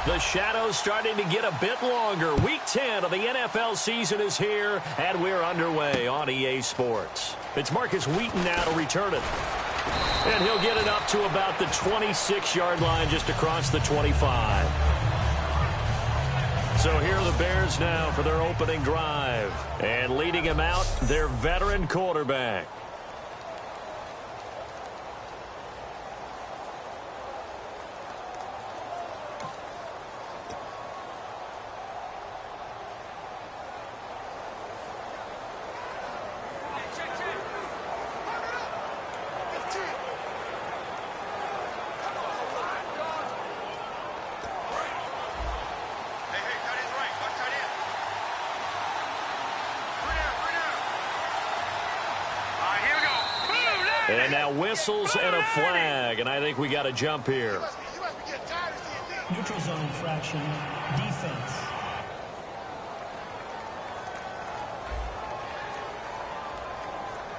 The shadow's starting to get a bit longer. Week 10 of the NFL season is here, and we're underway on EA Sports. It's Marcus Wheaton now to return it. And he'll get it up to about the 26-yard line, just across the 25. So here are the Bears now for their opening drive. And leading him out, their veteran quarterback. And now whistles and a flag, and I think we got a jump here. Neutral zone infraction, defense.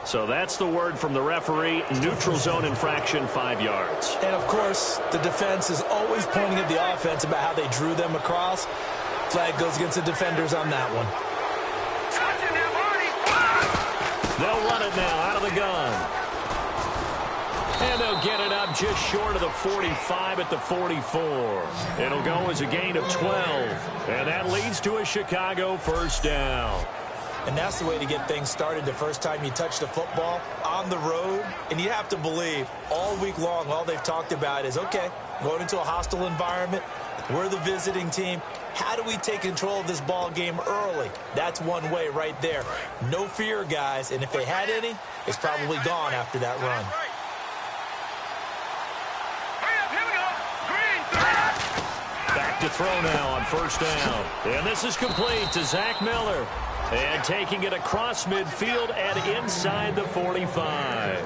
So that's the word from the referee, neutral zone infraction, 5 yards. And, of course, the defense is always pointing at the offense about how they drew them across. Flag goes against the defenders on that one. They'll run it now out of the gun. And they'll get it up just short of the 45 at the 44. It'll go as a gain of 12. And that leads to a Chicago first down. And that's the way to get things started the first time you touch the football on the road. And you have to believe all week long, all they've talked about is, okay, going into a hostile environment. We're the visiting team. How do we take control of this ball game early? That's one way right there. No fear, guys. And if they had any, it's probably gone after that run. Back to throw now on first down. And this is complete to Zach Miller. And taking it across midfield and inside the 45.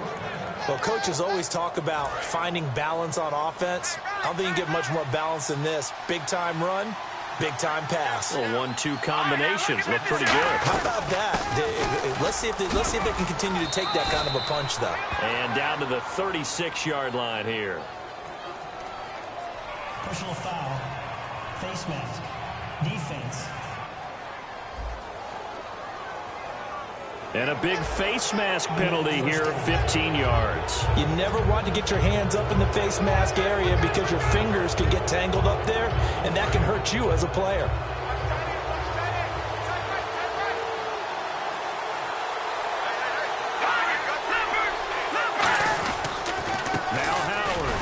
Well, coaches always talk about finding balance on offense. I don't think you can get much more balance than this. Big-time run, big-time pass. Well, 1-2 combinations look pretty good. How about that? Let's see if they can continue to take that kind of a punch, though. And down to the 36-yard line here. Personal foul, face mask, defense. And a big face mask penalty here, 15 yards. You never want to get your hands up in the face mask area because your fingers can get tangled up there, and that can hurt you as a player. Now Howard.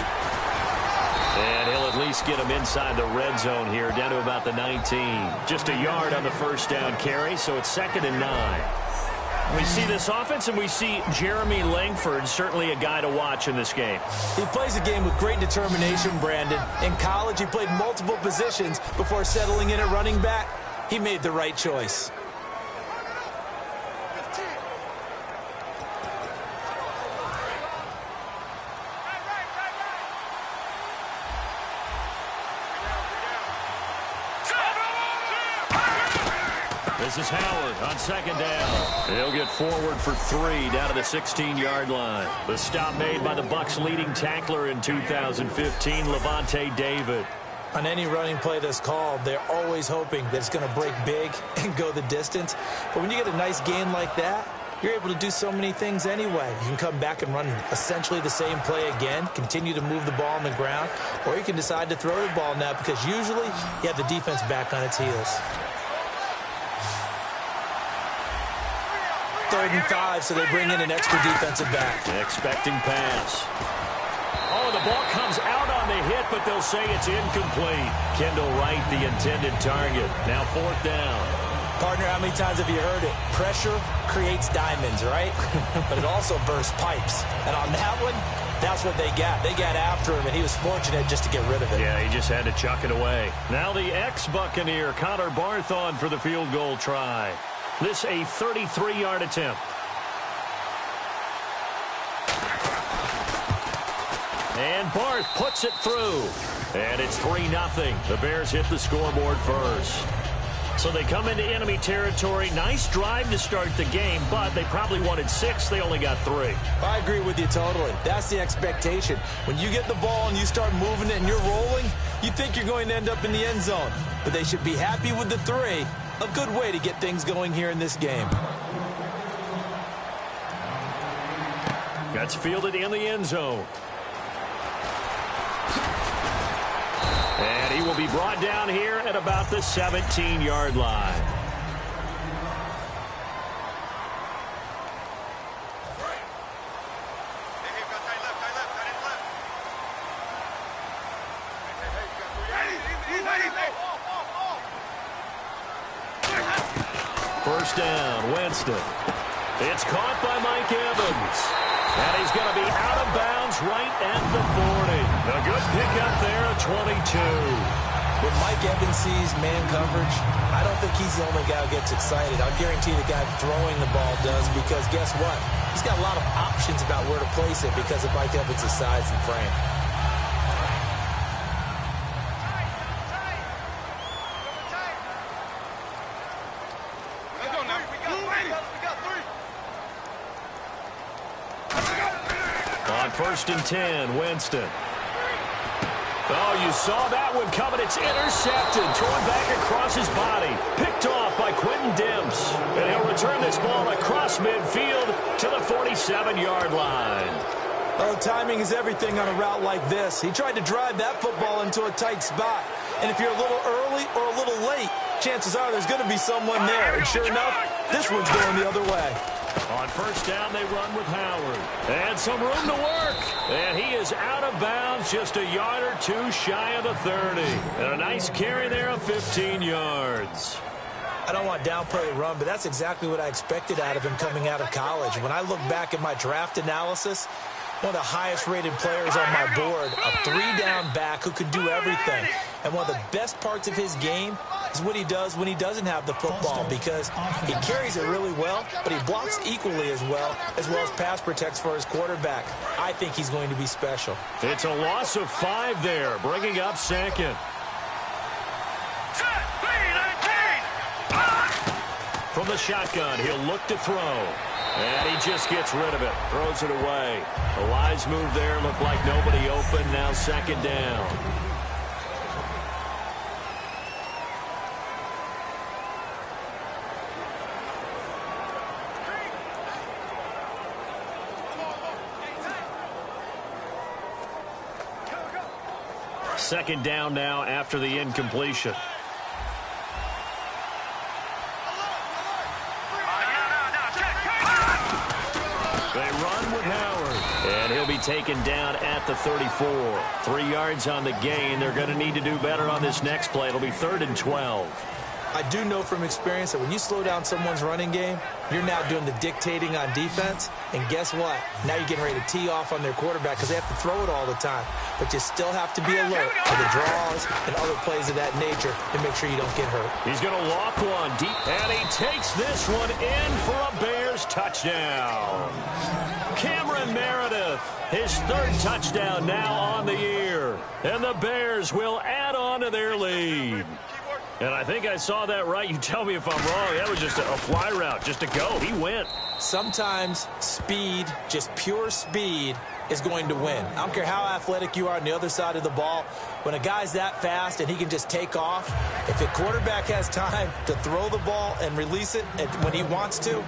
And he'll at least get him inside the red zone here, down to about the 19. Just a yard on the first down carry, so it's 2nd and 9. We see this offense, and we see Jeremy Langford, certainly a guy to watch in this game. He plays a game with great determination, Brandon. In college, he played multiple positions before settling in at running back. He made the right choice. This is Howard on 2nd down. He'll get forward for 3 down to the 16-yard line. The stop made by the Bucs' leading tackler in 2015, Levante David. On any running play that's called, they're always hoping that it's going to break big and go the distance. But when you get a nice gain like that, you're able to do so many things anyway. You can come back and run essentially the same play again, continue to move the ball on the ground, or you can decide to throw the ball now because usually you have the defense back on its heels. 3rd and 5, so they bring in an extra defensive back. Expecting pass. Oh, the ball comes out on the hit, but they'll say it's incomplete. Kendall Wright, the intended target. Now 4th down. Partner, how many times have you heard it? Pressure creates diamonds, right? But it also bursts pipes. And on that one, that's what they got. They got after him, and he was fortunate just to get rid of it. Yeah, he just had to chuck it away. Now the ex-Buccaneer, Connor Barthon, for the field goal try. This a 33-yard attempt. And Barth puts it through. And it's 3-0. The Bears hit the scoreboard first. So they come into enemy territory. Nice drive to start the game, but they probably wanted 6. They only got 3. I agree with you totally. That's the expectation. When you get the ball and you start moving it and you're rolling, You think you're going to end up in the end zone, but they should be happy with the 3. A good way to get things going here in this game. Gets fielded in the end zone. And he will be brought down here at about the 17-yard line. First down, Winston. It's caught by Mike Evans. And he's going to be out of bounds right at the 40. A good pickup there at 22. When Mike Evans sees man coverage, I don't think he's the only guy who gets excited. I'll guarantee the guy throwing the ball does, because guess what? He's got a lot of options about where to place it because of Mike Evans' size and frame. On 1st and 10, Winston. Oh, you saw that one coming. It's intercepted. Thrown back across his body. Picked off by Quentin Dimps. And he'll return this ball across midfield to the 47-yard line. Oh, timing is everything on a route like this. He tried to drive that football into a tight spot. And if you're a little early or a little late, chances are there's going to be someone there. And sure enough, this one's going the other way. On 1st down, they run with Howard. And some room to work. And he is out of bounds, just a yard or 2 shy of the 30. And a nice carry there of 15 yards. I don't want to downplay the run, but that's exactly what I expected out of him coming out of college. When I look back at my draft analysis, one of the highest-rated players on my board, a 3-down back who can do everything. And one of the best parts of his game is what he does when he doesn't have the football, because he carries it really well, but he blocks equally as well as pass protects for his quarterback. I think he's going to be special. It's a loss of 5 there, bringing up 2nd. From the shotgun, he'll look to throw. And he just gets rid of it, throws it away. A wise move there, looked like nobody open, now 2nd down. Second down now after the incompletion. And he'll be taken down at the 34. 3 yards on the gain. They're going to need to do better on this next play. It'll be 3rd and 12. I do know from experience that when you slow down someone's running game, you're now doing the dictating on defense. And guess what? Now you're getting ready to tee off on their quarterback because they have to throw it all the time. But you still have to be alert to the draws and other plays of that nature to make sure you don't get hurt. He's going to loft one deep, and he takes this one in for a Bears touchdown. Cameron Meredith, his 3rd touchdown now on the year. And the Bears will add on to their lead. And I think I saw that right. You tell me if I'm wrong. That was just a fly route, just to go. He went. Sometimes speed, just pure speed, is going to win. I don't care how athletic you are on the other side of the ball. When a guy's that fast and he can just take off, if the quarterback has time to throw the ball and release it when he wants to,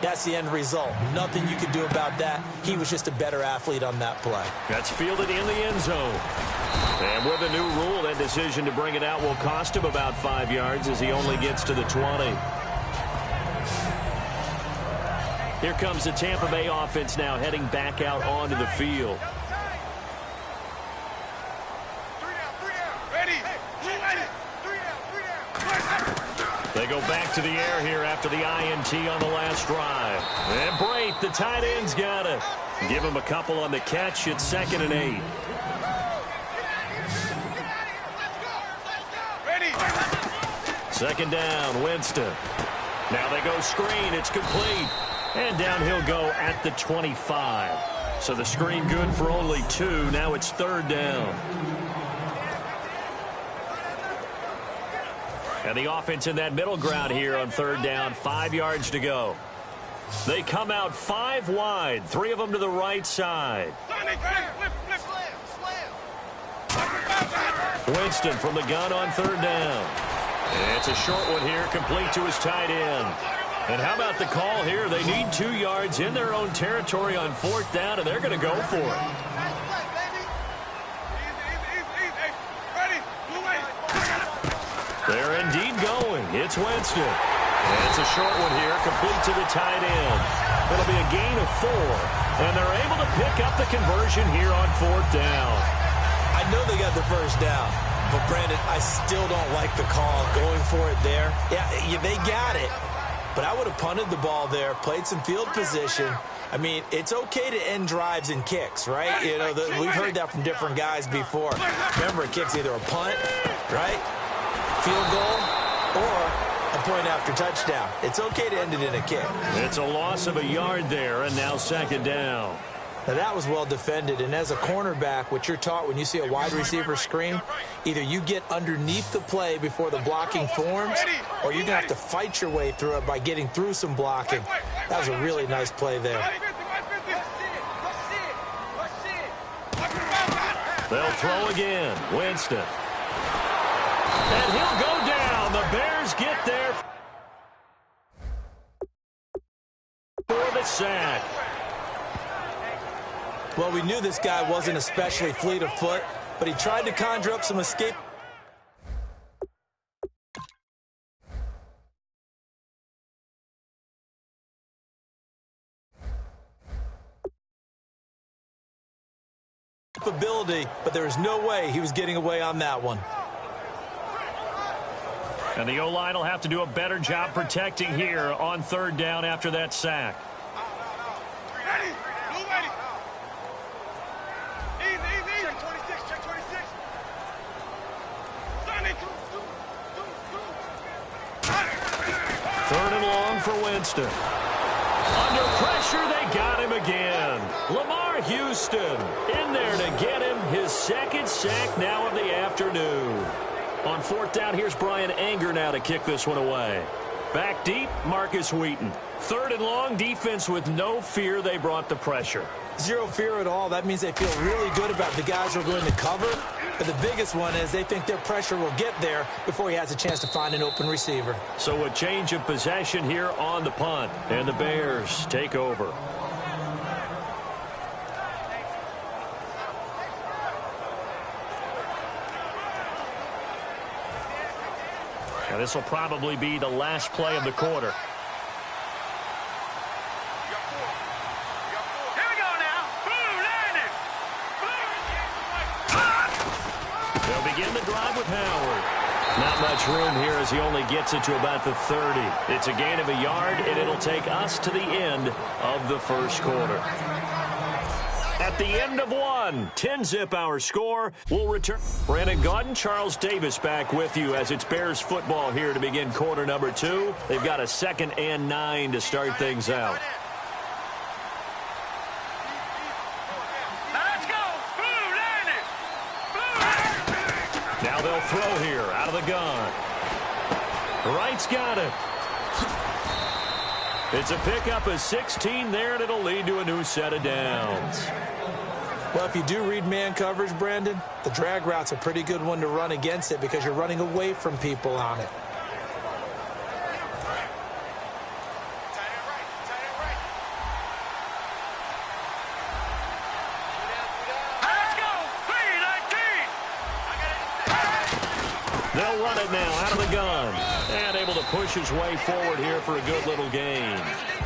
that's the end result. Nothing you can do about that. He was just a better athlete on that play. That's fielded in the end zone. And with a new rule, that decision to bring it out will cost him about 5 yards as he only gets to the 20. Here comes the Tampa Bay offense now heading back out onto the field. They go back to the air here after the INT on the last drive. And Brate, the tight end's got it. Give him a couple on the catch. It's 2nd and 8. Second down, Winston. Now they go screen. It's complete. And down he'll go at the 25. So the screen good for only 2. Now it's 3rd down. And the offense in that middle ground here on 3rd down. 5 yards to go. They come out 5 wide. 3 of them to the right side. Winston from the gun on third down. It's a short one here, complete to his tight end. And how about the call here? They need 2 yards in their own territory on fourth down, and they're going to go for it. They're indeed going. It's Winston. And it's a short one here, complete to the tight end. It'll be a gain of 4, and they're able to pick up the conversion here on fourth down. I know they got the first down, but, Brandon, I still don't like the call going for it there. Yeah, they got it, but I would have punted the ball there, played some field position. I mean, it's okay to end drives and kicks, right? You know, we've heard that from different guys before. Remember, a kick's either a punt, right, field goal, or a point after touchdown. It's okay to end it in a kick. It's a loss of a yard there, and now second down. Now, that was well defended, and as a cornerback, what you're taught when you see a wide receiver screen, either you get underneath the play before the blocking forms, or you're going to have to fight your way through it by getting through some blocking. That was a really nice play there. They'll throw again. Winston. And he'll go down. The Bears get there for the sack. Well, we knew this guy wasn't especially fleet of foot, but he tried to conjure up some escape. Ability, but there is no way he was getting away on that one. And the O-line will have to do a better job protecting here on third down after that sack. Third and long for Winston. Under pressure, they got him again. Lamar Houston in there to get him his second sack now of the afternoon. On fourth down, here's Brian Anger now to kick this one away. Back deep, Marcus Wheaton. Third and long, defense with no fear. They brought the pressure. Zero fear at all. That means they feel really good about the guys who are going to cover. But the biggest one is they think their pressure will get there before he has a chance to find an open receiver. So a change of possession here on the punt. And the Bears take over. Now this will probably be the last play of the quarter. They'll begin the drive with Howard. Not much room here as he only gets it to about the 30. It's a gain of a yard, and it'll take us to the end of the first quarter. At the end of one, 10-zip our score. We'll return. Brandon Gaudin, Charles Davis back with you as it's Bears football here to begin quarter number 2. They've got a 2nd and 9 to start things out. Now they'll throw here out of the gun. Wright's got it. It's a pickup of 16 there, and it'll lead to a new set of downs. Well, if you do read man coverage, Brandon, the drag route's a pretty good one to run against it because you're running away from people on it. They'll run it now out of the gun. And able to push his way forward here for a good little gain.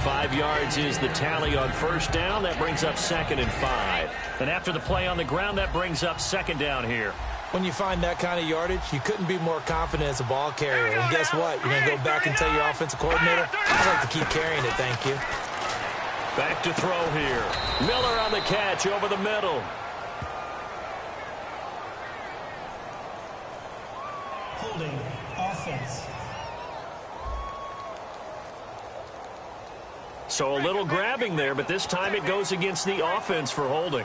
5 yards is the tally on first down. That brings up 2nd and 5. And after the play on the ground, that brings up 2nd down here. When you find that kind of yardage, you couldn't be more confident as a ball carrier. And guess what? You're going to go back and tell your offensive coordinator, I'd like to keep carrying it, thank you. Back to throw here. Miller on the catch over the middle. Holding offense. So a little grabbing there, but this time it goes against the offense for holding.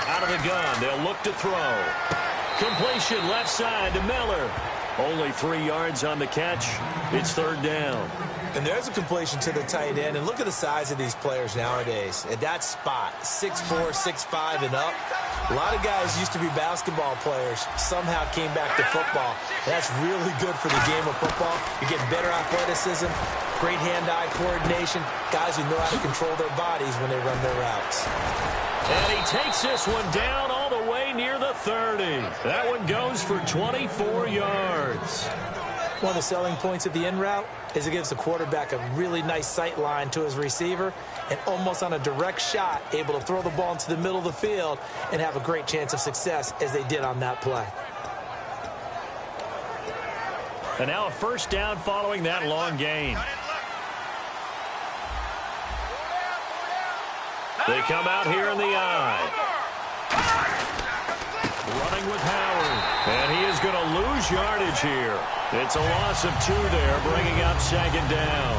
Out of the gun, they'll look to throw. Completion left side to Miller. Only 3 yards on the catch. It's third down. And there's a completion to the tight end. And look at the size of these players nowadays. At that spot, 6'4", 6'5", and up. A lot of guys used to be basketball players. Somehow came back to football. That's really good for the game of football. You're getting better athleticism, great hand-eye coordination, guys who know how to control their bodies when they run their routes. And he takes this one down all the way near the 30. That one goes for 24 yards. One of the selling points of the in route is it gives the quarterback a really nice sight line to his receiver and almost on a direct shot able to throw the ball into the middle of the field and have a great chance of success as they did on that play. And now a first down following that long gain. They come out here in the eye. Running with Howard. And he is going to lose yardage here. It's a loss of 2 there, bringing up second down.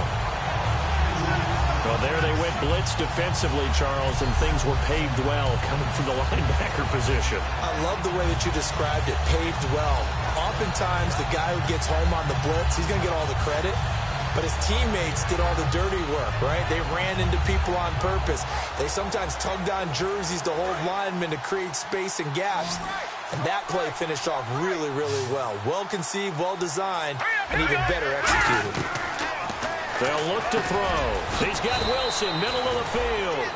Well, there they went blitz defensively, Charles, and things were paved well coming from the linebacker position. I love the way that you described it, paved well. Oftentimes, the guy who gets home on the blitz, he's going to get all the credit. But his teammates did all the dirty work, right? They ran into people on purpose. They sometimes tugged on jerseys to hold linemen to create space and gaps. And that play finished off really, really well. Well-conceived, well-designed, and even better executed. They'll look to throw. He's got Wilson, middle of the field.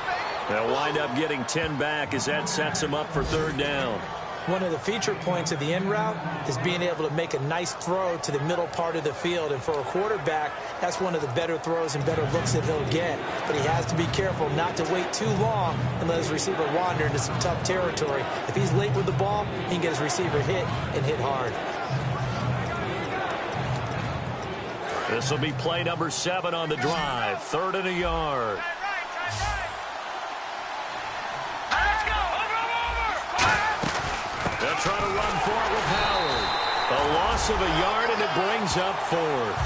They'll wind up getting 10 back as that sets him up for third down. One of the feature points of the in route is being able to make a nice throw to the middle part of the field. And for a quarterback, that's one of the better throws and better looks that he'll get. But he has to be careful not to wait too long and let his receiver wander into some tough territory. If he's late with the ball, he can get his receiver hit and hit hard. This will be play number 7 on the drive. 3rd and a yard. They'll try to run for it with Howard. A loss of a yard, and it brings up 4th.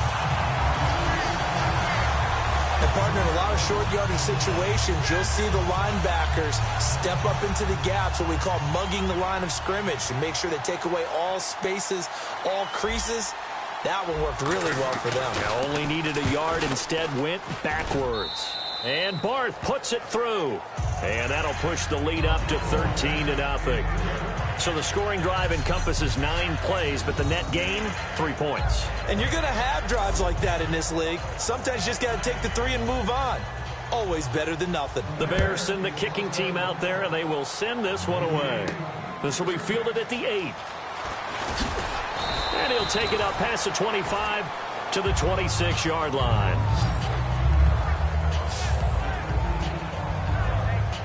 And, partner, in a lot of short yardage situations, you'll see the linebackers step up into the gaps, what we call mugging the line of scrimmage, to make sure they take away all spaces, all creases. That one worked really well for them. Yeah, only needed a yard, instead went backwards. And Barth puts it through. And that'll push the lead up to 13-0. So the scoring drive encompasses 9 plays, but the net gain, 3 points. And you're going to have drives like that in this league. Sometimes you just got to take the 3 and move on. Always better than nothing. The Bears send the kicking team out there, and they will send this one away. This will be fielded at the 8. And he'll take it up past the 25 to the 26-yard line.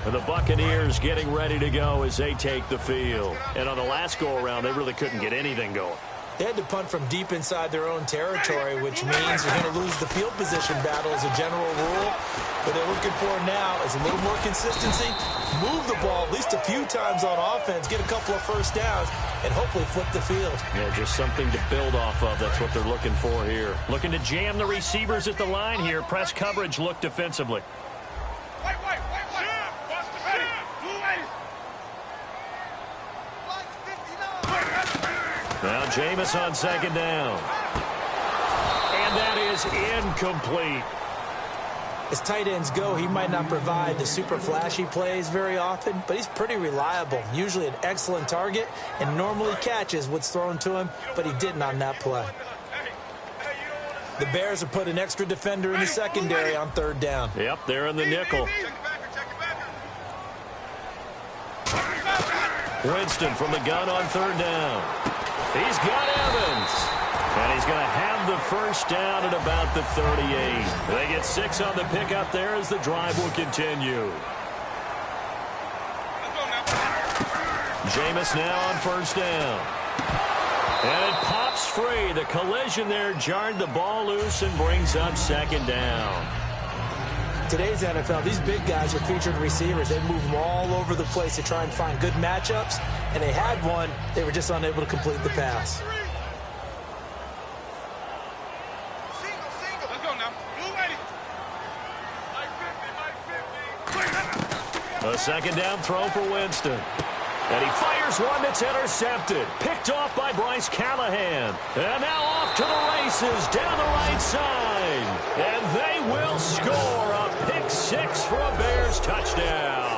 And the Buccaneers getting ready to go as they take the field. And on the last go-around, they really couldn't get anything going. They had to punt from deep inside their own territory, which means you're going to lose the field position battle as a general rule. What they're looking for now is a little more consistency, move the ball at least a few times on offense, get a couple of first downs, and hopefully flip the field. Yeah, just something to build off of. That's what they're looking for here. Looking to jam the receivers at the line here. Press coverage look defensively. Now Jameis on second down. And that is incomplete. As tight ends go, he might not provide the super flashy plays very often, but he's pretty reliable. Usually an excellent target and normally catches what's thrown to him, but he didn't on that play. The Bears have put an extra defender in the secondary on third down. Yep, they're in the nickel. Winston from the gun on third down. He's got Evans. And he's going to have the first down at about the 38. They get 6 on the pickup there as the drive will continue. Jameis now on first down. And it pops free. The collision there jarred the ball loose and brings up second down. Today's NFL, these big guys are featured receivers. They move them all over the place to try and find good matchups. And they had one. They were just unable to complete the pass. A second down throw for Winston. And he fires one that's intercepted. Picked off by Bryce Callahan. And now off to the races down the right side. And they will score a pick six for a Bears touchdown.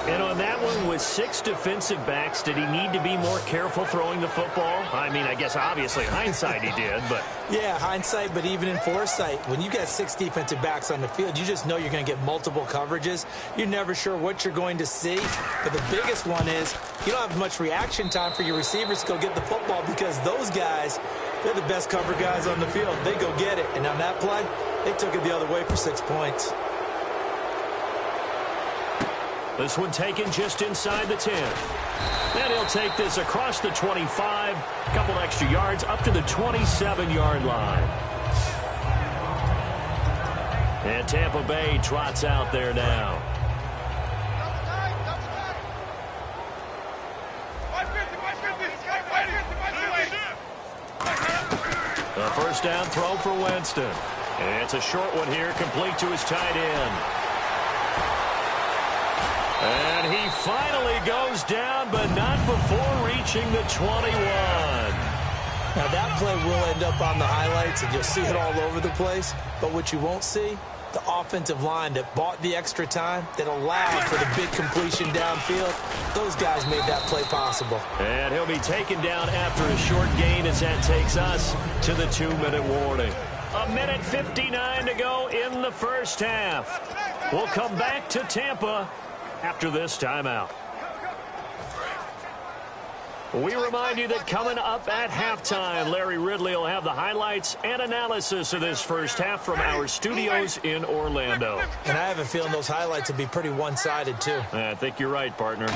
And on that one, with 6 defensive backs, did he need to be more careful throwing the football? I mean, I guess obviously hindsight he did, but... Yeah, hindsight, but even in foresight, when you got 6 defensive backs on the field, you just know you're going to get multiple coverages. You're never sure what you're going to see. But the biggest one is you don't have much reaction time for your receivers to go get the football because those guys, they're the best cover guys on the field. They go get it. And on that play, they took it the other way for 6 points. This one taken just inside the 10. And he'll take this across the 25, a couple extra yards up to the 27-yard line. And Tampa Bay trots out there now. A first down throw for Winston. And it's a short one here, complete to his tight end. And he finally goes down, but not before reaching the 21. Now, that play will end up on the highlights, and you'll see it all over the place. But what you won't see, the offensive line that bought the extra time, that allowed for the big completion downfield, those guys made that play possible. And he'll be taken down after a short gain as that takes us to the 2-minute warning. 1:59 to go in the first half. We'll come back to Tampa after this timeout. We remind you that coming up at halftime, Larry Ridley will have the highlights and analysis of this first half from our studios in Orlando. And I have a feeling those highlights will be pretty one-sided, too. I think you're right, partner.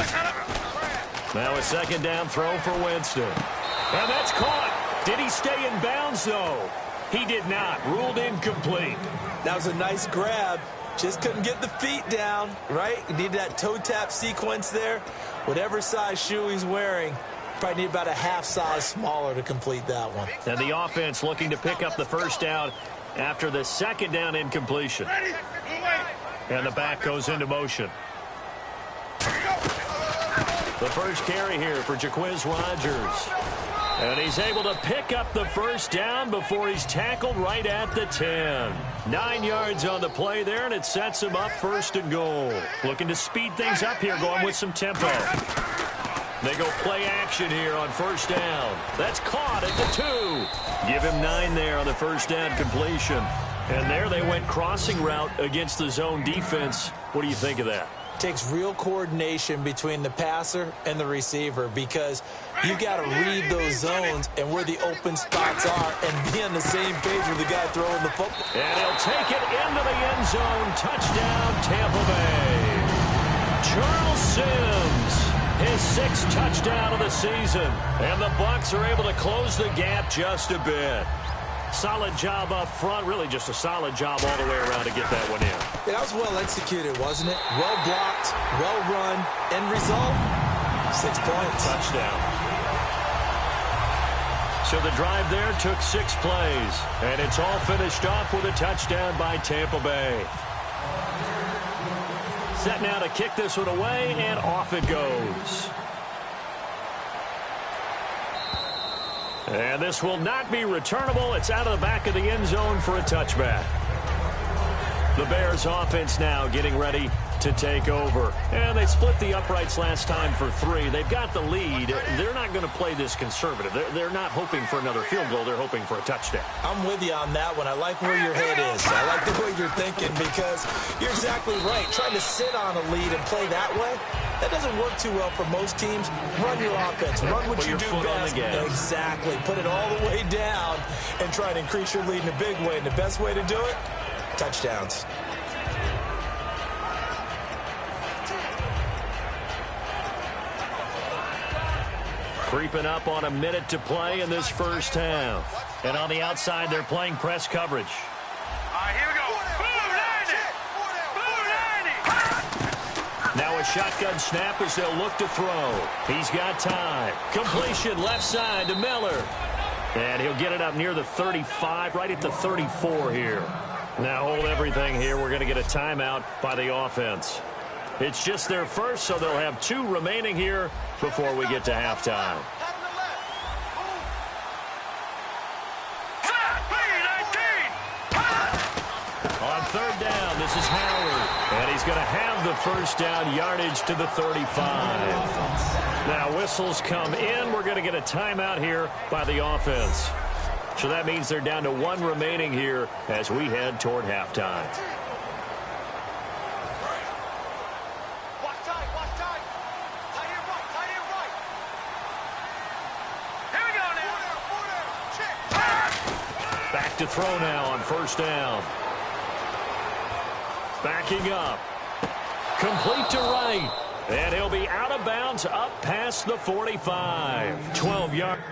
Now a second down throw for Winston. And that's caught. Did he stay in bounds, though? He did not. Ruled incomplete. That was a nice grab. Just couldn't get the feet down, right? You need that toe tap sequence there. Whatever size shoe he's wearing, probably need about a half size smaller to complete that one. And the offense looking to pick up the first down after the second down incompletion. And the back goes into motion. The first carry here for Jaquiz Rodgers. And he's able to pick up the first down before he's tackled right at the 10. 9 yards on the play there, and it sets him up first and goal. Looking to speed things up here, going with some tempo. They go play action here on first down. That's caught at the 2. Give him 9 there on the first down completion. And there they went crossing route against the zone defense. What do you think of that? Takes real coordination between the passer and the receiver because you got to read those zones and where the open spots are and be on the same page with the guy throwing the football. And he'll take it into the end zone. Touchdown, Tampa Bay. Charles Sims, his 6th touchdown of the season. And the Bucs are able to close the gap just a bit. Solid job up front, really just a solid job all the way around to get that one in. Yeah, that was well executed, wasn't it? Well blocked, well run. End result, 6 points. Touchdown. So the drive there took 6 plays, and it's all finished off with a touchdown by Tampa Bay. Set now to kick this one away, and off it goes. And this will not be returnable. It's out of the back of the end zone for a touchback. The Bears offense now getting ready to take over. And they split the uprights last time for 3. They've got the lead. They're not going to play this conservative. They're not hoping for another field goal. They're hoping for a touchdown. I'm with you on that one. I like where your head is. I like the way you're thinking because you're exactly right. Trying to sit on a lead and play that way, that doesn't work too well for most teams. Run your offense. Run what you do best. Exactly. Put it all the way down and try and increase your lead in a big way. And the best way to do it, touchdowns. Creeping up on a minute to play in this first half. And on the outside, they're playing press coverage. All right, here we go. Now a shotgun snap as they'll look to throw. He's got time. Completion left side to Miller. And he'll get it up near the 35, right at the 34 here. Now hold everything here. We're going to get a timeout by the offense. It's just their first, so they'll have 2 remaining here before we get to halftime. On 3rd down, this is Howard. And he's going to have the first down, yardage to the 35. Now whistles come in. We're going to get a timeout here by the offense. So that means they're down to 1 remaining here as we head toward halftime. Back to throw now on 1st down. Backing up. Complete to right. And he'll be out of bounds up past the 45. 12 yards.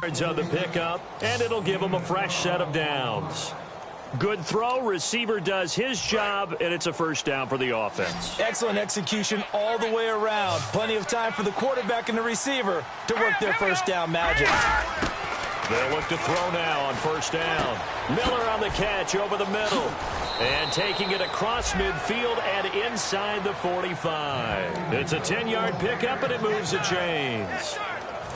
On the pickup, and it'll give him a fresh set of downs. Good throw. Receiver does his job, and it's a first down for the offense. Excellent execution all the way around. Plenty of time for the quarterback and the receiver to work their first down magic. They'll look to throw now on 1st down. Miller on the catch over the middle. And taking it across midfield and inside the 45. It's a 10-yard pickup, and it moves the chains.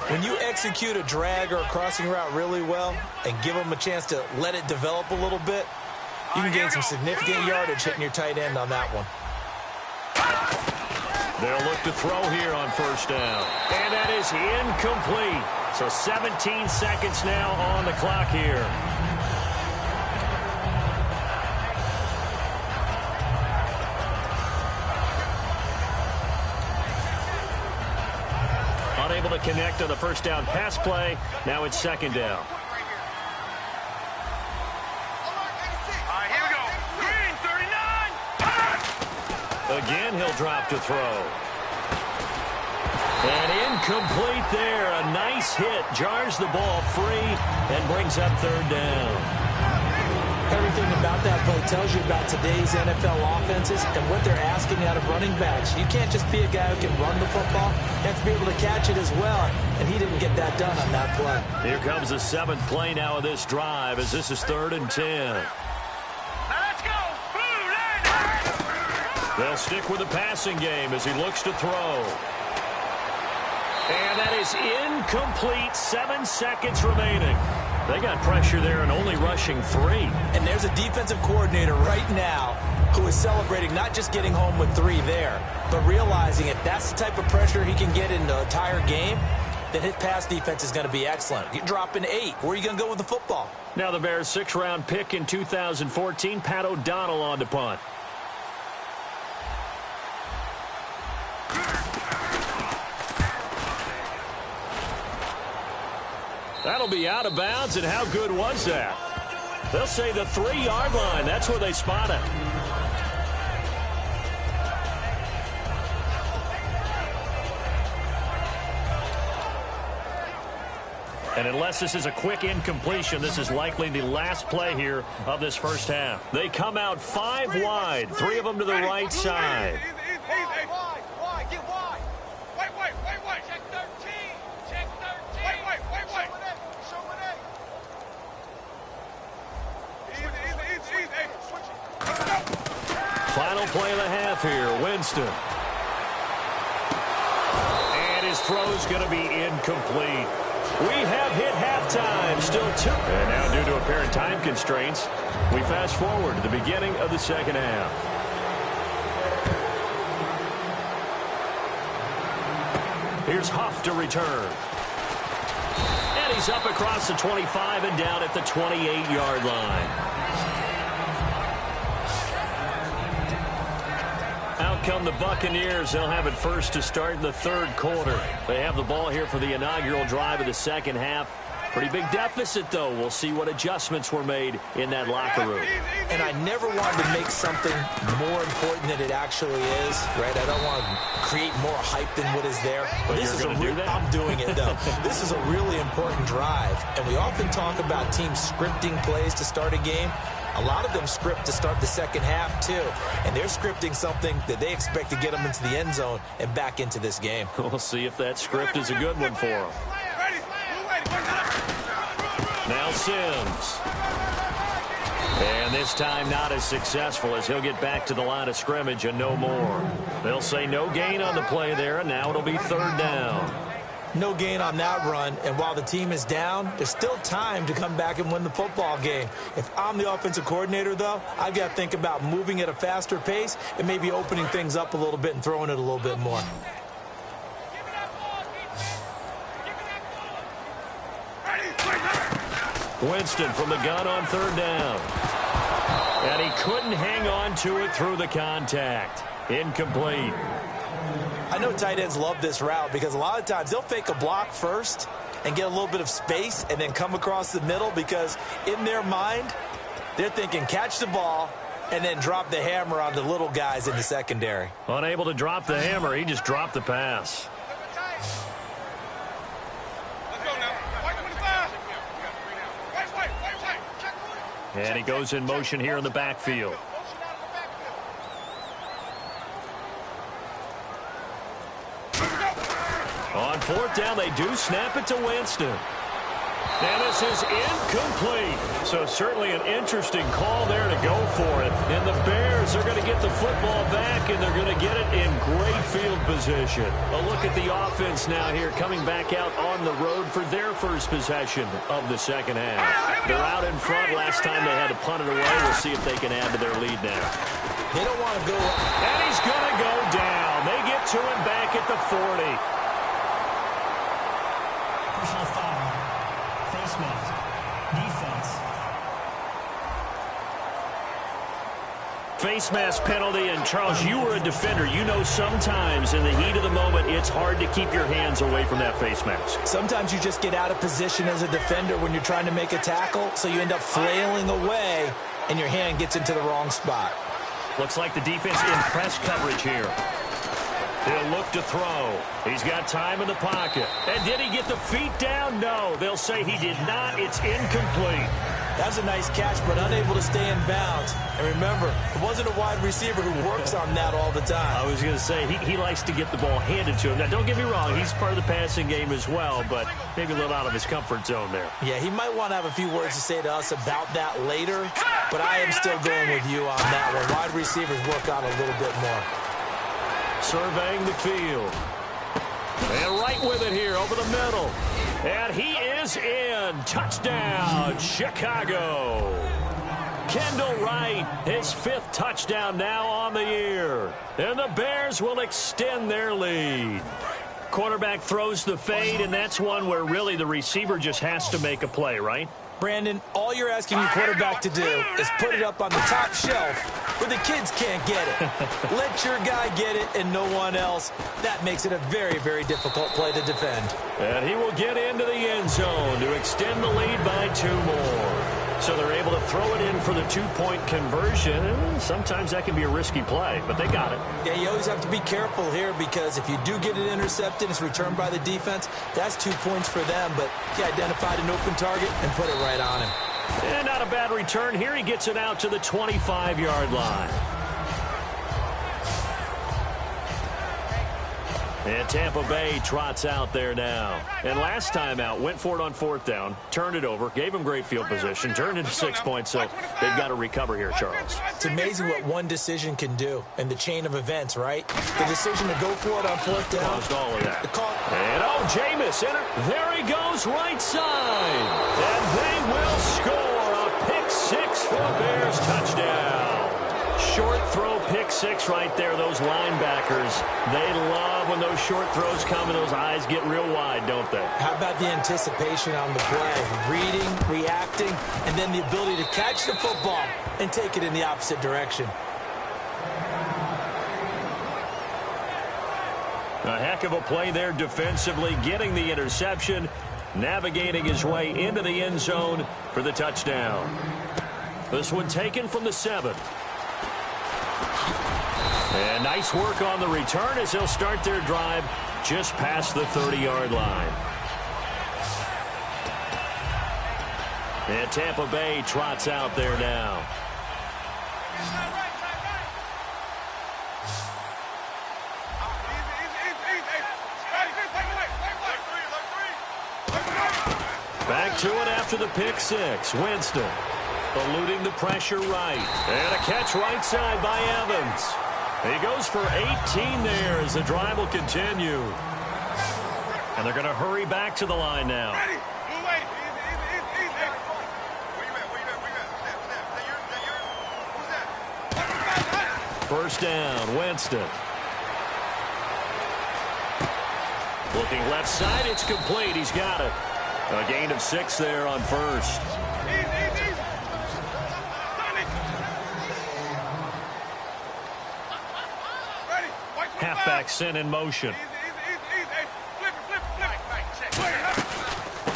When you execute a drag or a crossing route really well and give them a chance to let it develop a little bit, you can gain some significant yardage hitting your tight end on that one. They'll look to throw here on 1st down. And that is incomplete. So 17 seconds now on the clock here. Unable to connect on the 1st down pass play. Now it's 2nd down. Here we go. Green, 39. Again, he'll drop to throw. And incomplete there. A nice hit. Jars the ball free and brings up 3rd down. Everything about that play tells you about today's NFL offenses and what they're asking out of running backs. You can't just be a guy who can run the football. You have to be able to catch it as well, and he didn't get that done on that play. Here comes the 7th play now of this drive as this is 3rd and 10. Now let's go. They'll stick with the passing game as he looks to throw. And that is incomplete. 7 seconds remaining. They got pressure there and only rushing 3. And there's a defensive coordinator right now who is celebrating not just getting home with 3 there, but realizing if that's the type of pressure he can get in the entire game, then his pass defense is going to be excellent. You're dropping 8. Where are you going to go with the football? Now the Bears' 6th-round pick in 2014, Pat O'Donnell on to punt. That'll be out of bounds, and how good was that? They'll say the 3-yard line. That's where they spot it. And unless this is a quick incompletion, this is likely the last play here of this first half. They come out 5 wide, 3 of them to the right side. Wide, get wide. Wait. Check 13. Wait. Show it. Easy. Final play of the half here, Winston. And his throw's going to be incomplete. We have hit halftime, still 2. And now due to apparent time constraints, we fast forward to the beginning of the second half. Here's Huff to return. And he's up across the 25 and down at the 28-yard line. Out come the Buccaneers. They'll have it first to start in the 3rd quarter. They have the ball here for the inaugural drive of the second half. Pretty big deficit, though. We'll see what adjustments were made in that locker room. And I never wanted to make something more important than it actually is, right? I don't want to create more hype than what is there. But this is going to do that? I'm doing it, though. This is a really important drive. And we often talk about teams scripting plays to start a game. A lot of them script to start the second half, too. And they're scripting something that they expect to get them into the end zone and back into this game. We'll see if that script is a good one for them. Now Sims. And this time not as successful as he'll get back to the line of scrimmage and no more. They'll say no gain on the play there, and now it'll be 3rd down. No gain on that run, and while the team is down, there's still time to come back and win the football game. If I'm the offensive coordinator, though, I've got to think about moving at a faster pace and maybe opening things up a little bit and throwing it a little bit more. Winston from the gun on 3rd down. And he couldn't hang on to it through the contact. Incomplete. I know tight ends love this route because a lot of times they'll fake a block first and get a little bit of space and then come across the middle because in their mind, they're thinking catch the ball and then drop the hammer on the little guys in the secondary. Unable to drop the hammer, he just dropped the pass. And he goes in motion here in the backfield. On 4th down, they do snap it to Winston. And this is incomplete. So certainly an interesting call there to go for it. And the Bears are going to get the football back, and they're going to get it in great field position. A look at the offense now here, coming back out on the road for their first possession of the second half. They're out in front. Last time they had to punt it away. We'll see if they can add to their lead now. They don't want to go. And he's going to go down. They get to him back at the 40. Personal foul. Face mask. Defense. Face mask penalty, and Charles, you were a defender. You know sometimes in the heat of the moment, it's hard to keep your hands away from that face mask. Sometimes you just get out of position as a defender when you're trying to make a tackle, so you end up flailing away, and your hand gets into the wrong spot. Looks like the defense in press coverage here. He'll look to throw. He's got time in the pocket. And did he get the feet down? No. They'll say he did not. It's incomplete. That's a nice catch, but unable to stay in bounds. And remember, it wasn't a wide receiver who works on that all the time. I was going to say, he likes to get the ball handed to him. Now, don't get me wrong. He's part of the passing game as well, but maybe a little out of his comfort zone there. Yeah, he might want to have a few words to say to us about that later, but I am still going with you on that one. Wide receivers work on a little bit more. Surveying the field. And right with it here over the middle. And he is in. Touchdown, Chicago. Kendall Wright, his 5th touchdown now on the year. And the Bears will extend their lead. Quarterback throws the fade, and that's one where really the receiver just has to make a play, right? Brandon, all you're asking your quarterback to do is put it up on the top shelf where the kids can't get it. Let your guy get it and no one else. That makes it a very, very difficult play to defend. And he will get into the end zone to extend the lead by 2 more. So they're able to throw it in for the 2-point conversion. Sometimes that can be a risky play, but they got it. Yeah, you always have to be careful here because if you do get it intercepted, it's returned by the defense, that's 2 points for them. But he identified an open target and put it right on him. And not a bad return here. He gets it out to the 25-yard line. And Tampa Bay trots out there now. And last time out, went for it on 4th down, turned it over, gave him great field position, turned into 6 points, so they've got to recover here, Charles. It's amazing what one decision can do in the chain of events, right? The decision to go for it on 4th down. Caused all of that. And Jameis in it. There he goes, right side. And they will score a pick 6 for a Bears touchdown. Short throw, pick 6 right there. Those linebackers, they love when those short throws come and those eyes get real wide, don't they? How about the anticipation on the play? Reading, reacting, and then the ability to catch the football and take it in the opposite direction. A heck of a play there defensively, getting the interception, navigating his way into the end zone for the touchdown. This one taken from the 7. And nice work on the return as they'll start their drive just past the 30-yard line. And Tampa Bay trots out there now. Back to it after the pick 6. Winston eluding the pressure right. And a catch right side by Evans. He goes for 18 there as the drive will continue. And they're going to hurry back to the line now. First down, Winston. Looking left side, it's complete. He's got it. A gain of 6 there on first. Halfback sent in motion.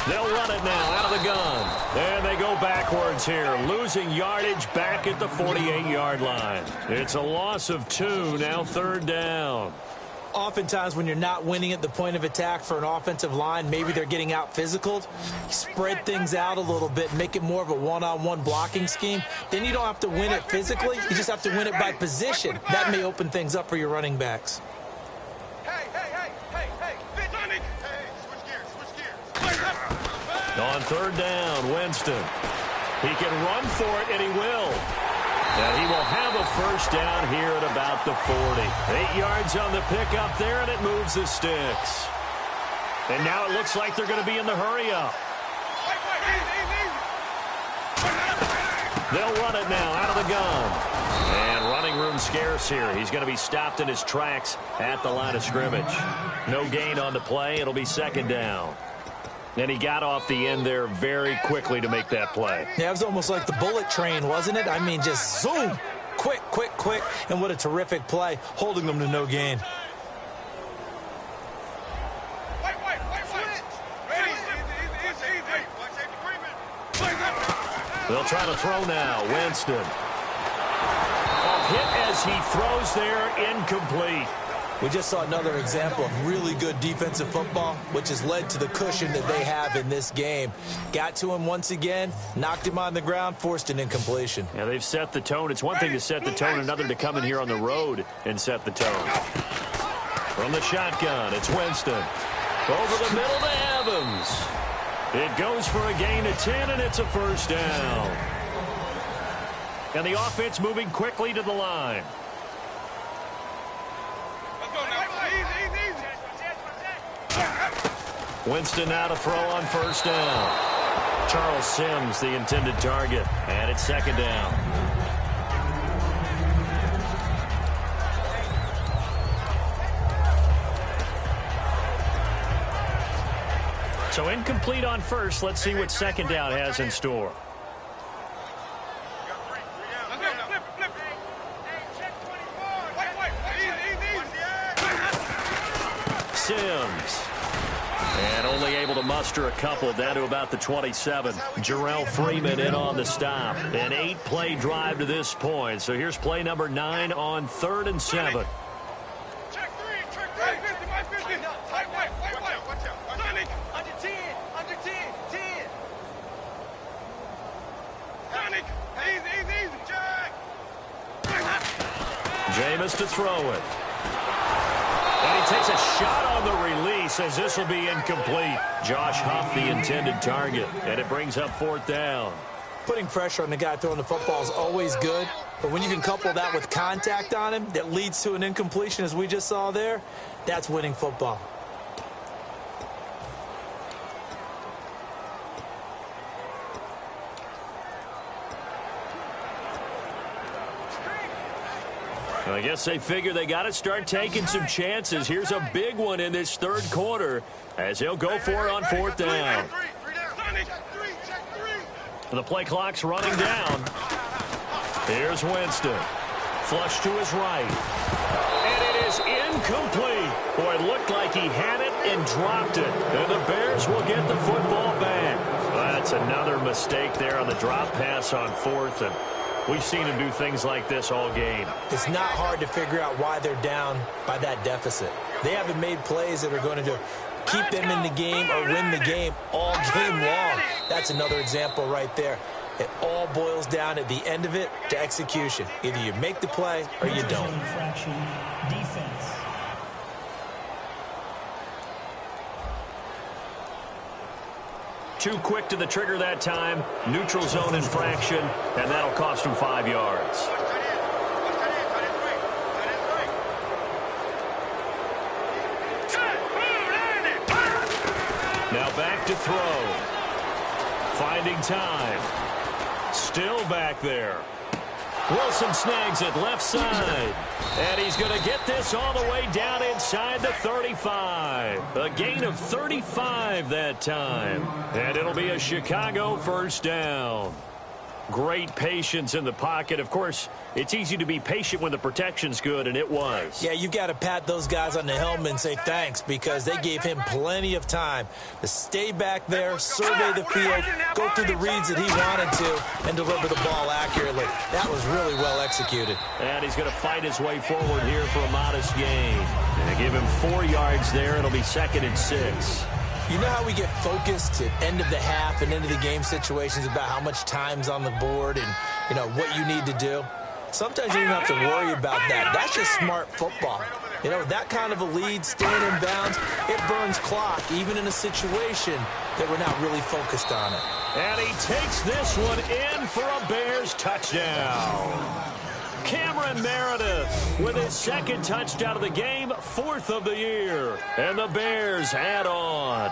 They'll run it now out of the gun. And they go backwards here, losing yardage back at the 48-yard line. It's a loss of 2, now 3rd down. Oftentimes when you're not winning at the point of attack for an offensive line, maybe they're getting out physical. Spread things out a little bit, make it more of a one-on-one blocking scheme. Then you don't have to win it physically. You just have to win it by position. That may open things up for your running backs. On 3rd down, Winston. He can run for it, and he will. And he will have a first down here at about the 40. 8 yards on the pickup there, and it moves the sticks. And now it looks like they're going to be in the hurry-up. They'll run it now out of the gun. And running room scarce here. He's going to be stopped in his tracks at the line of scrimmage. No gain on the play. It'll be 2nd down. And he got off the end there very quickly to make that play. Yeah, it was almost like the bullet train, wasn't it? I mean, just zoom. Quick, quick, quick. And what a terrific play, holding them to no gain. They'll try to throw now. Winston. A hit as he throws there, incomplete. We just saw another example of really good defensive football, which has led to the cushion that they have in this game. Got to him once again, knocked him on the ground, forced an incompletion. Yeah, they've set the tone. It's one thing to set the tone, another to come in here on the road and set the tone. From the shotgun, it's Winston. Over the middle to Evans. It goes for a gain of 10, and it's a first down. And the offense moving quickly to the line. Winston now to throw on first down. Charles Sims, the intended target, and it's second down. So incomplete on first. Let's see what second down has in store. Sims. And only able to muster a couple, down to about the 27. Jarrell Freeman in on the stop. An 8-play drive to this point. So here's play number 9 on 3rd and 7. Check 3, check 3. 50, 50. Watch out. Sonic. Under 10, 10. Sonic. Easy. Jack. Jameis to throw it. And he takes a shot on the release as this will be incomplete. Josh Huff, the intended target, and it brings up 4th down. Putting pressure on the guy throwing the football is always good, but when you can couple that with contact on him that leads to an incompletion, as we just saw there, that's winning football. I guess they figure they got to start taking some chances. Here's a big one in this 3rd quarter as he'll go for it on 4th down. The play clock's running down. Here's Winston. Flush to his right. And it is incomplete. Boy, it looked like he had it and dropped it. And the Bears will get the football back. Well, that's another mistake there on the drop pass on 4th. And we've seen him do things like this all game. It's not hard to figure out why they're down by that deficit. They haven't made plays that are going to keep them in the game or win the game all game long. That's another example right there. It all boils down at the end of it to execution. Either you make the play or you don't. Infraction, defense. Too quick to the trigger that time. Neutral zone infraction, and that'll cost him 5 yards. Now back to throw. Finding time. Still back there. Wilson snags it left side. And he's going to get this all the way down inside the 35. A gain of 35 that time. And it'll be a Chicago first down. Great patience in the pocket. Of course, it's easy to be patient when the protection's good, and it was. Yeah, you've got to pat those guys on the helmet and say thanks because they gave him plenty of time to stay back there, survey the field, go through the reads that he wanted to, and deliver the ball accurately. That was really well executed. And he's going to fight his way forward here for a modest gain. And they give him 4 yards there. It'll be 2nd and 6. You know how we get focused at end of the half and end of the game situations about how much time's on the board and, you know, what you need to do? Sometimes you don't have to worry about that. That's just smart football. You know, that kind of a lead, staying in bounds, it burns clock, even in a situation that we're not really focused on it. And he takes this one in for a Bears touchdown. Cameron Meredith with his 2nd touchdown of the game, 4th of the year. And the Bears add on.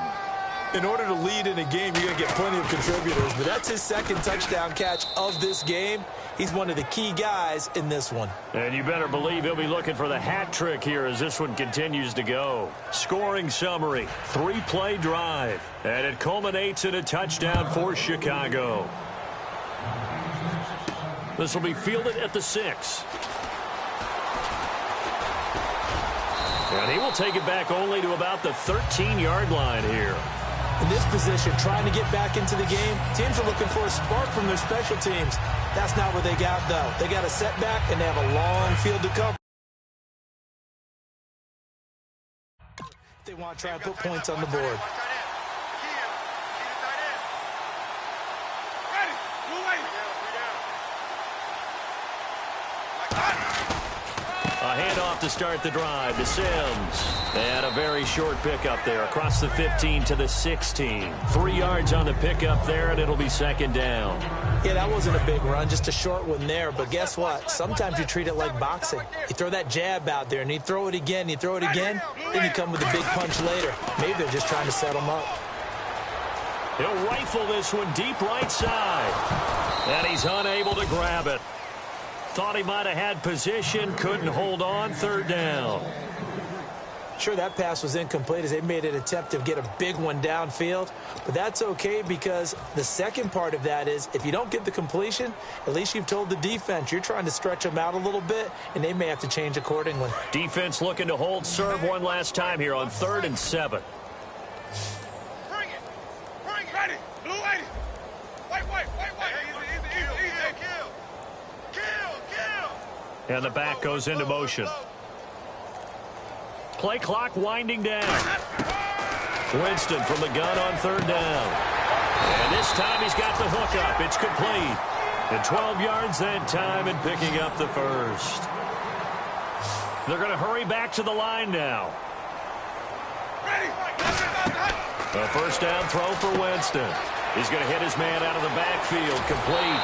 In order to lead in a game, you're going to get plenty of contributors, but that's his 2nd touchdown catch of this game. He's one of the key guys in this one. And you better believe he'll be looking for the hat trick here as this one continues to go. Scoring summary, 3-play drive, and it culminates in a touchdown for Chicago. This will be fielded at the 6. And he will take it back only to about the 13-yard line here. In this position, trying to get back into the game, teams are looking for a spark from their special teams. That's not what they got, though. They got a setback, and they have a long field to cover. They want to try and put points on the board. A handoff to start the drive to Sims. And a very short pickup there across the 15 to the 16. 3 yards on the pickup there, and it'll be second down. Yeah, that wasn't a big run, just a short one there. But guess what? Sometimes you treat it like boxing. You throw that jab out there, and you throw it again, then you come with a big punch later. Maybe they're just trying to set him up. He'll rifle this one deep right side. And he's unable to grab it. Thought he might have had position, couldn't hold on, third down. Sure, that pass was incomplete as they made an attempt to get a big one downfield. But that's okay because the second part of that is if you don't get the completion, at least you've told the defense you're trying to stretch them out a little bit, and they may have to change accordingly. Defense looking to hold serve one last time here on 3rd and 7. Bring it. Ready. Blue 80. White. Easy. Kill. And the back goes into motion. Play clock winding down. Winston from the gun on 3rd down. And this time he's got the hook up. It's complete. And 12 yards that time and picking up the first. They're going to hurry back to the line now. Ready. A first down throw for Winston. He's going to hit his man out of the backfield. Complete.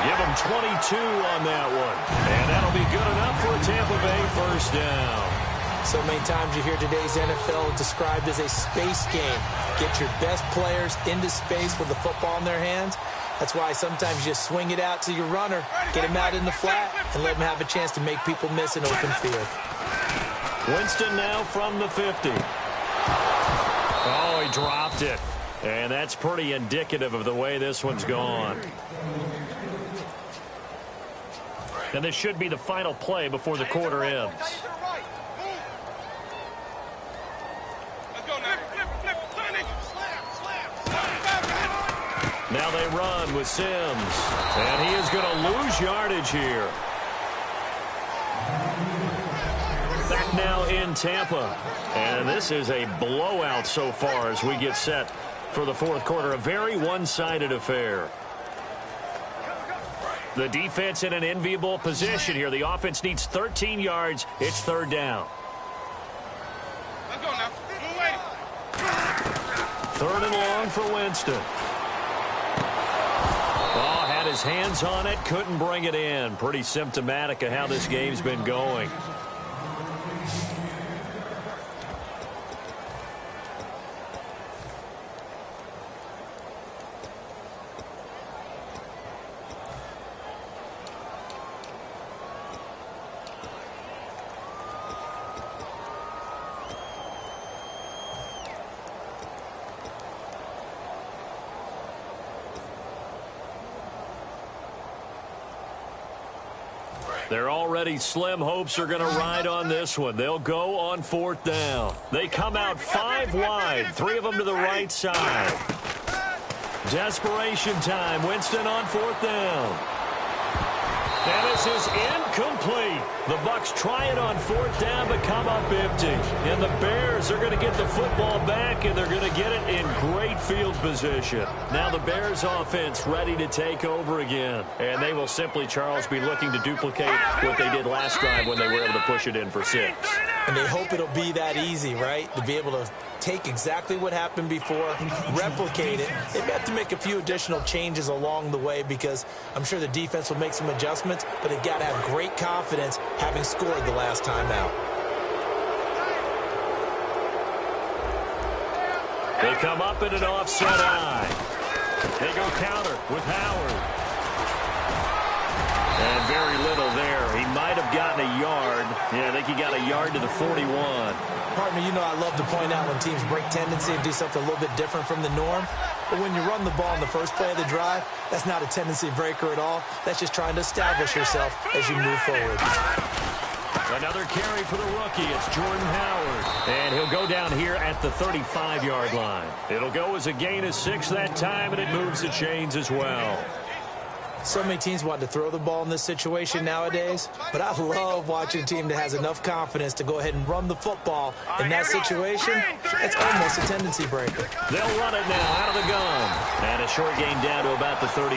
Give him 22 on that one. And that'll be good enough for a Tampa Bay first down. So many times you hear today's NFL described as a space game. Get your best players into space with the football in their hands. That's why sometimes you just swing it out to your runner, get him out in the flat, and let him have a chance to make people miss an open field. Winston now from the 50. Oh, he dropped it. And that's pretty indicative of the way this one's gone. And this should be the final play before the quarter ends. Now they run with Sims. And he is going to lose yardage here. Back now in Tampa. And this is a blowout so far as we get set for the fourth quarter. A very one-sided affair. The defense in an enviable position here. The offense needs 13 yards. It's 3rd down. Let's go now. 3rd and long for Winston. Oh, had his hands on it. Couldn't bring it in. Pretty symptomatic of how this game's been going. Their already slim hopes are going to ride on this one. They'll go on 4th down. They come out 5 wide, 3 of them to the right side. Desperation time. Winston on 4th down. And this is incomplete. The Bucs try it on 4th down, but come up empty. And the Bears are going to get the football back, and they're going to get it in great field position. Now the Bears offense ready to take over again. And they will simply, Charles, be looking to duplicate what they did last drive when they were able to push it in for 6. And they hope it'll be that easy, right? To be able to take exactly what happened before, replicate it. They have to make a few additional changes along the way because I'm sure the defense will make some adjustments, but they've got to have great confidence having scored the last time out. They come up in an offset eye. They go counter with Howard. And very little there. He might have gotten a yard. Yeah, I think he got a yard to the 41. Partner, you know I love to point out when teams break tendency and do something a little bit different from the norm. But when you run the ball in the first play of the drive, that's not a tendency breaker at all. That's just trying to establish yourself as you move forward. Another carry for the rookie. It's Jordan Howard. And he'll go down here at the 35-yard line. It'll go as a gain of 6 that time, and it moves the chains as well. So many teams want to throw the ball in this situation nowadays, but I love watching a team that has enough confidence to go ahead and run the football. In that situation, it's almost a tendency breaker. They'll run it now out of the gun. And a short gain down to about the 33.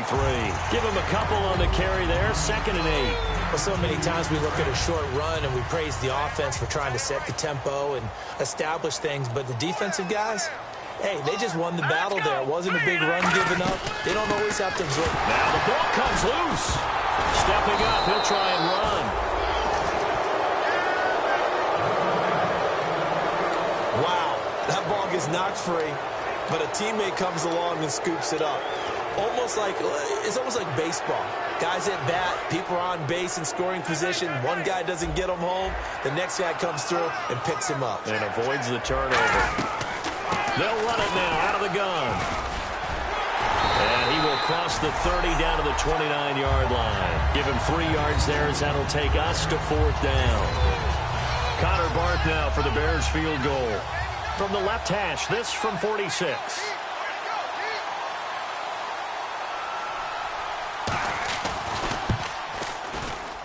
Give them a couple on the carry there, 2nd and 8. Well, so many times we look at a short run and we praise the offense for trying to set the tempo and establish things, but the defensive guys, hey, they just won the battle there. It wasn't a big run given up. They don't always have to absorb. Now the ball comes loose. Stepping up, he'll try and run. Wow, that ball gets knocked free, but a teammate comes along and scoops it up. It's almost like baseball. Guys at bat, people are on base in scoring position. One guy doesn't get him home. The next guy comes through and picks him up. And avoids the turnover. They'll run it now out of the gun. And he will cross the 30 down to the 29-yard line. Give him 3 yards there as that'll take us to 4th down. Connor Barth now for the Bears field goal. From the left hash, this from 46.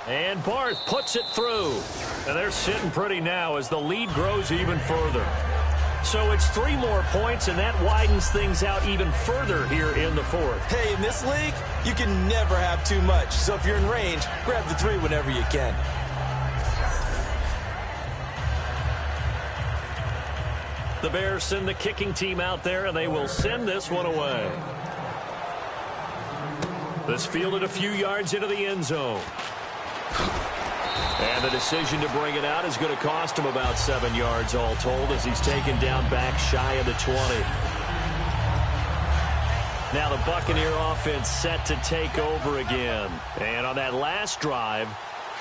And Barth puts it through. And they're sitting pretty now as the lead grows even further. So it's 3 more points, and that widens things out even further here in the 4th. Hey, in this league, you can never have too much. So if you're in range, grab the 3 whenever you can. The Bears send the kicking team out there, and they will send this one away. This fielded a few yards into the end zone. And the decision to bring it out is going to cost him about 7 yards all told as he's taken down back shy of the 20. Now the Buccaneer offense set to take over again. And on that last drive,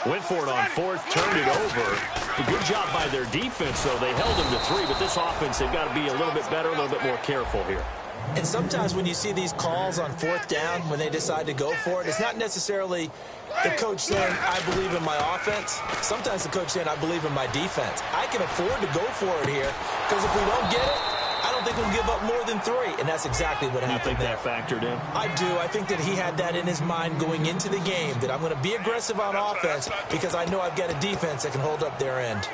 went for it on 4th, turned it over. A good job by their defense, though. They held him to 3, but this offense, they've got to be a little bit better, a little bit more careful here. And sometimes when you see these calls on 4th down, when they decide to go for it, it's not necessarily the coach saying, I believe in my offense. Sometimes the coach saying, I believe in my defense. I can afford to go for it here because if we don't get it, I don't think we'll give up more than 3. And that's exactly what happened there. You think that factored in? I do. I think that he had that in his mind going into the game, that I'm going to be aggressive on offense because I know I've got a defense that can hold up their end.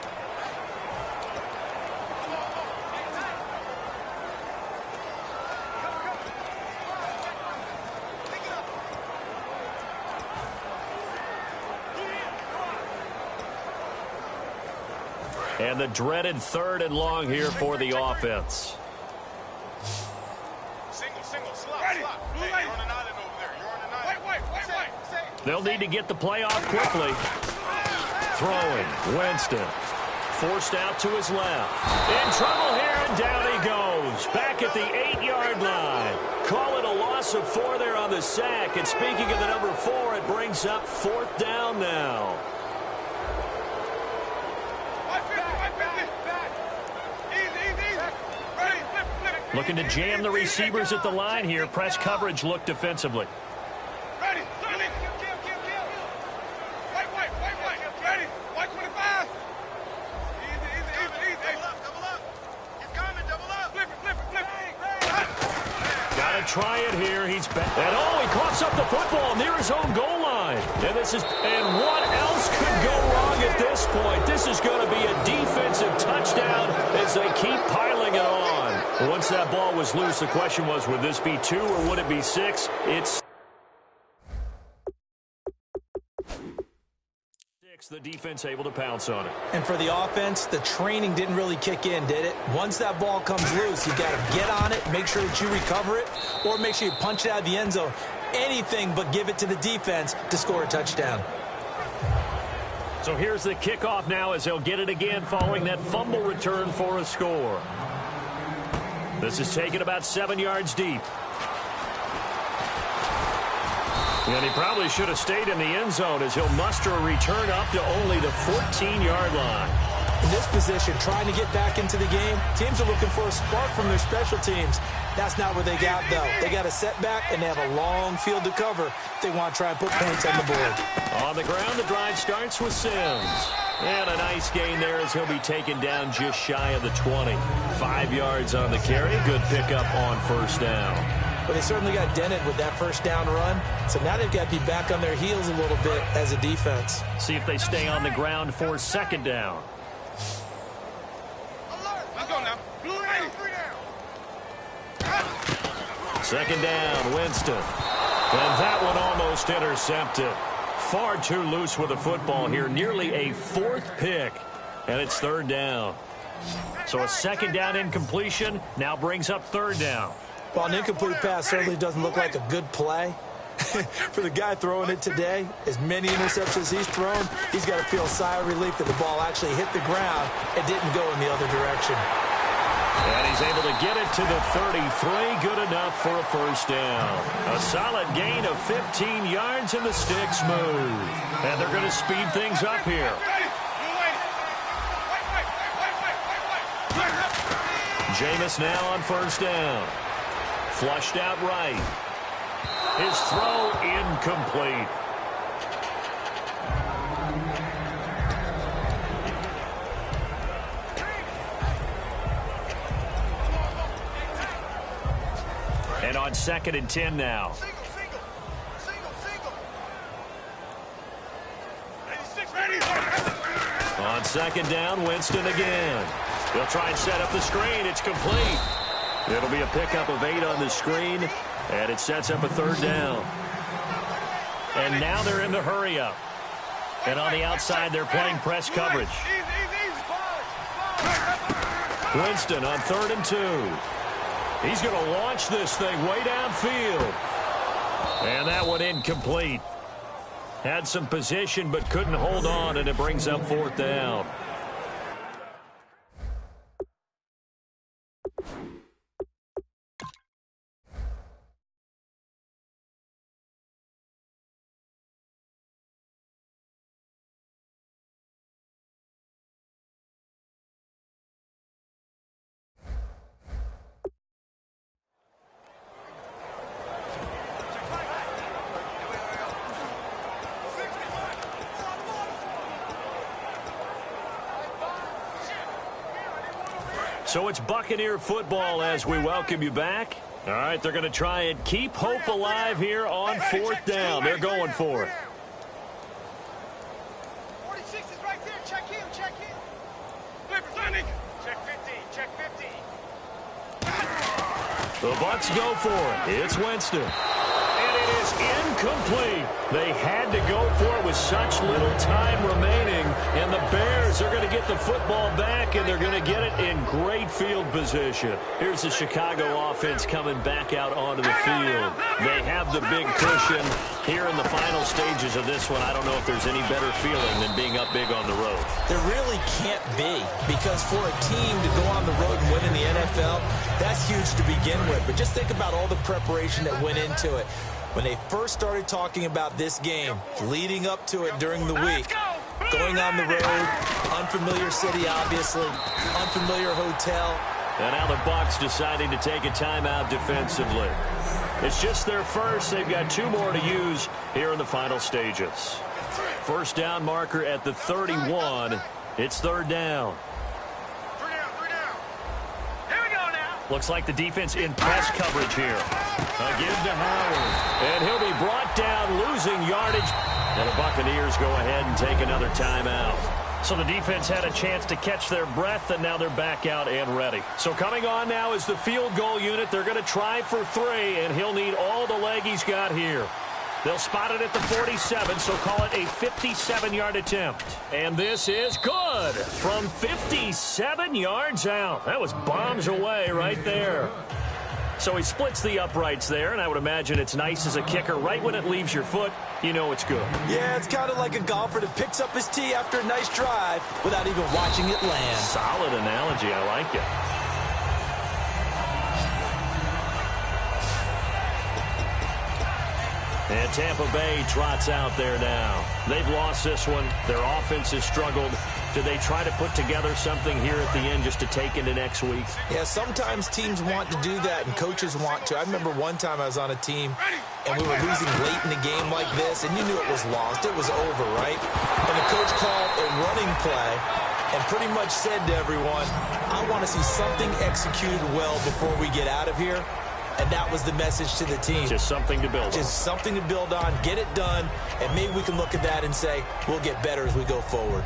And the dreaded 3rd and long here for the offense. Single, slot. Hey, you're on an island over there. You're on an island. Wait. They'll need to get the play off quickly. Throwing, Winston. Forced out to his left. In trouble here, and down he goes. Back at the 8-yard line. Call it a loss of 4 there on the sack. And speaking of the number 4, it brings up 4th down now. Looking to jam the receivers at the line here. Press coverage look defensively. Ready. Ready. White 25. Easy. Double up. He's coming. Double up. Flip it. Got to try it here. He's back. And he coughs up the football near his own goal line. And what else could go wrong at this point? This is going to be a defensive touchdown as they keep piling it on. Once that ball was loose, the question was, would this be 2 or would it be 6? It's 6. The defense able to pounce on it. And for the offense, the training didn't really kick in, did it? Once that ball comes loose, you got to get on it, make sure that you recover it, or make sure you punch it out of the end zone. Anything but give it to the defense to score a touchdown. So here's the kickoff now as they'll get it again following that fumble return for a score. This is taken about 7 yards deep. And he probably should have stayed in the end zone as he'll muster a return up to only the 14-yard line. In this position, trying to get back into the game, teams are looking for a spark from their special teams. That's not what they got, though. They got a setback, and they have a long field to cover if they want to try and put points on the board. On the ground, the drive starts with Sims. And a nice gain there as he'll be taken down just shy of the 20. 5 yards on the carry. Good pickup on 1st down. but they certainly got dented with that first down run. So now they've got to be back on their heels a little bit as a defense. See if they stay on the ground for second down. Let's go now. Blue down, 3 down. Second down, Winston. And that one almost intercepted. Far too loose with the football here. Nearly a 4th pick. And it's 3rd down. So a second down incompletion now brings up 3rd down. Well, an incomplete pass certainly doesn't look like a good play. For the guy throwing it today, as many interceptions he's thrown, he's got to feel a sigh of relief that the ball actually hit the ground and didn't go in the other direction. And he's able to get it to the 33. Good enough for a first down. A solid gain of 15 yards, and the sticks move. And they're going to speed things up here. Jameis now on first down. Flushed out right. His throw incomplete. And on 2nd and 10 now. Single. On 2nd down, Winston again. They'll try and set up the screen. It's complete. It'll be a pickup of 8 on the screen, and it sets up a 3rd down. And now they're in the hurry up. And on the outside, they're playing press coverage. Winston on 3rd and 2. He's going to launch this thing way downfield. And that one incomplete. Had some position but couldn't hold on, and it brings up 4th down. So it's Buccaneer football as we welcome you back. All right, they're going to try and keep hope alive here on 4th down. They're going for it. 46 is right there. Check him. Check 15. The Bucs go for it. It's Winston. And it is incomplete. They had to go for it with such little time remaining. And the Bears are going to get the football back, and they're going to get it in great field position. Here's the Chicago offense coming back out onto the field. They have the big cushion here in the final stages of this one. I don't know if there's any better feeling than being up big on the road. There really can't be, because for a team to go on the road and win in the NFL, that's huge to begin with. But just think about all the preparation that went into it. When they first started talking about this game, leading up to it during the week, going on the road, unfamiliar city, obviously, unfamiliar hotel. And now the Bucs deciding to take a timeout defensively. It's just their first. They've got 2 more to use here in the final stages. First down marker at the 31. It's 3rd down. 3 down. Here we go now. Looks like the defense in press coverage here. Again to Howard. And he'll be brought down, losing yardage. And the Buccaneers go ahead and take another timeout. So the defense had a chance to catch their breath, and now they're back out and ready. So coming on now is the field goal unit. They're going to try for 3, and he'll need all the leg he's got here. They'll spot it at the 47, so call it a 57-yard attempt. And this is good from 57 yards out. That was bombs away right there. So he splits the uprights there, and I would imagine it's nice as a kicker. Right when it leaves your foot, you know it's good. Yeah, it's kind of like a golfer that picks up his tee after a nice drive without even watching it land. Solid analogy. I like it. And Tampa Bay trots out there now. They've lost this one. Their offense has struggled. Do they try to put together something here at the end just to take into next week? Yeah, sometimes teams want to do that and coaches want to. I remember one time I was on a team and we were losing late in the game like this, and you knew it was lost. It was over, right? And the coach called a running play and pretty much said to everyone, I want to see something executed well before we get out of here. and that was the message to the team. Just something to build on. Just something to build on, get it done, and maybe we can look at that and say, we'll get better as we go forward.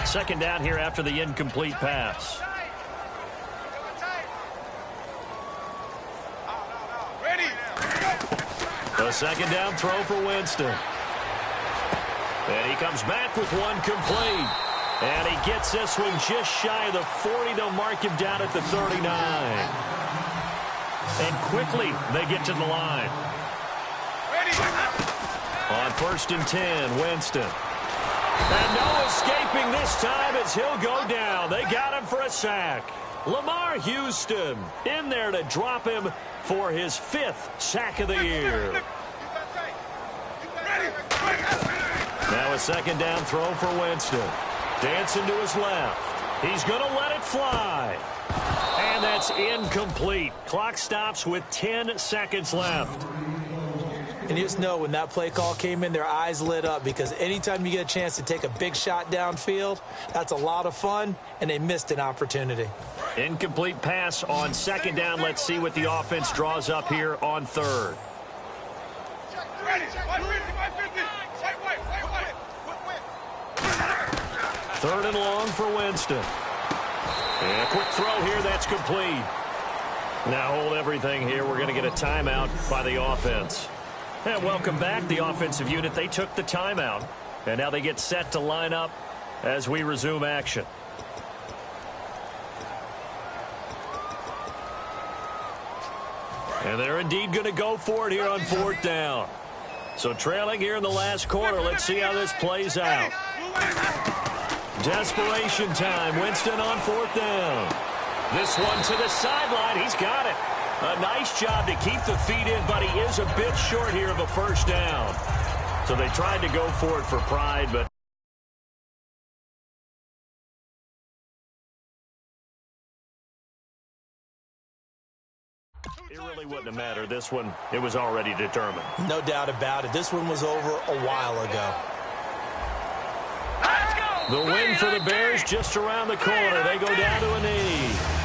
Second down here after the incomplete pass. A second down throw for Winston. And he comes back with one complete. And he gets this one just shy of the 40. They'll mark him down at the 39. And quickly they get to the line. On 1st and 10, Winston. And no escaping this time as he'll go down. They got him for a sack. Lamar Houston in there to drop him for his 5th sack of the year. Now a second down throw for Winston. Dancing to his left. He's going to let it fly. And that's incomplete. Clock stops with 10 seconds left. And you just know when that play call came in, their eyes lit up, because anytime you get a chance to take a big shot downfield, that's a lot of fun, and they missed an opportunity. Incomplete pass on second down. Let's see what the offense draws up here on 3rd. Third and long for Winston. And a quick throw here, that's complete. Now hold everything here. We're going to get a timeout by the offense. And welcome back, the offensive unit. They took the timeout, and now they get set to line up as we resume action. And they're indeed going to go for it here on 4th down. So trailing here in the last quarter. Let's see how this plays out. Desperation time. Winston on 4th down. This one to the sideline. He's got it. A nice job to keep the feet in, but he is a bit short here of a first down. So they tried to go for it for pride, but it really wouldn't have mattered. This one, it was already determined. No doubt about it. This one was over a while ago. The win for the Bears just around the corner. They go down to a knee.